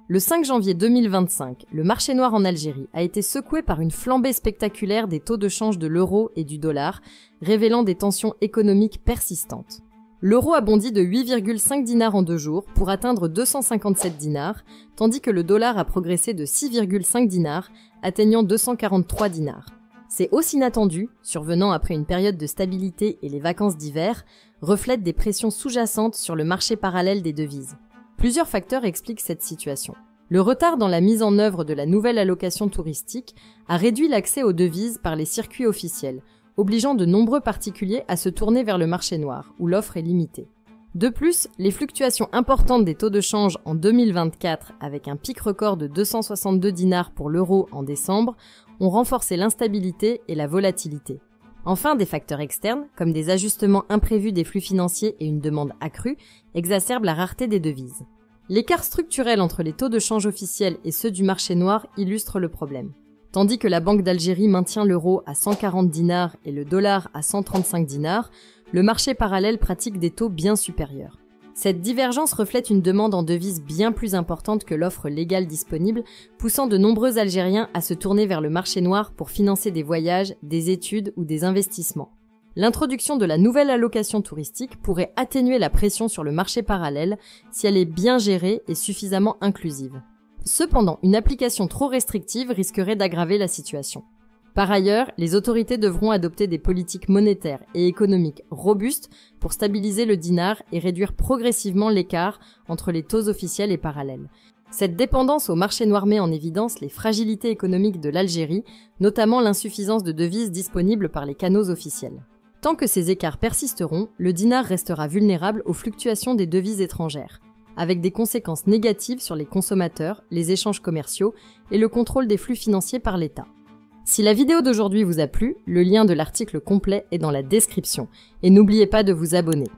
Le 5 janvier 2025, le marché noir en Algérie a été secoué par une flambée spectaculaire des taux de change de l'euro et du dollar, révélant des tensions économiques persistantes. L'euro a bondi de 8,5 dinars en 2 jours pour atteindre 257 dinars, tandis que le dollar a progressé de 6,5 dinars, atteignant 243 dinars. Ces hausses inattendues, survenant après une période de stabilité et les vacances d'hiver, reflètent des pressions sous-jacentes sur le marché parallèle des devises. Plusieurs facteurs expliquent cette situation. Le retard dans la mise en œuvre de la nouvelle allocation touristique a réduit l'accès aux devises par les circuits officiels, obligeant de nombreux particuliers à se tourner vers le marché noir, où l'offre est limitée. De plus, les fluctuations importantes des taux de change en 2024, avec un pic record de 262 dinars pour l'euro en décembre, ont renforcé l'instabilité et la volatilité. Enfin, des facteurs externes, comme des ajustements imprévus des flux financiers et une demande accrue, exacerbent la rareté des devises. L'écart structurel entre les taux de change officiels et ceux du marché noir illustre le problème. Tandis que la Banque d'Algérie maintient l'euro à 140 dinars et le dollar à 135 dinars, le marché parallèle pratique des taux bien supérieurs. Cette divergence reflète une demande en devises bien plus importante que l'offre légale disponible, poussant de nombreux Algériens à se tourner vers le marché noir pour financer des voyages, des études ou des investissements. L'introduction de la nouvelle allocation touristique pourrait atténuer la pression sur le marché parallèle si elle est bien gérée et suffisamment inclusive. Cependant, une application trop restrictive risquerait d'aggraver la situation. Par ailleurs, les autorités devront adopter des politiques monétaires et économiques robustes pour stabiliser le dinar et réduire progressivement l'écart entre les taux officiels et parallèles. Cette dépendance au marché noir met en évidence les fragilités économiques de l'Algérie, notamment l'insuffisance de devises disponibles par les canaux officiels. Tant que ces écarts persisteront, le dinar restera vulnérable aux fluctuations des devises étrangères, avec des conséquences négatives sur les consommateurs, les échanges commerciaux et le contrôle des flux financiers par l'État. Si la vidéo d'aujourd'hui vous a plu, le lien de l'article complet est dans la description et n'oubliez pas de vous abonner.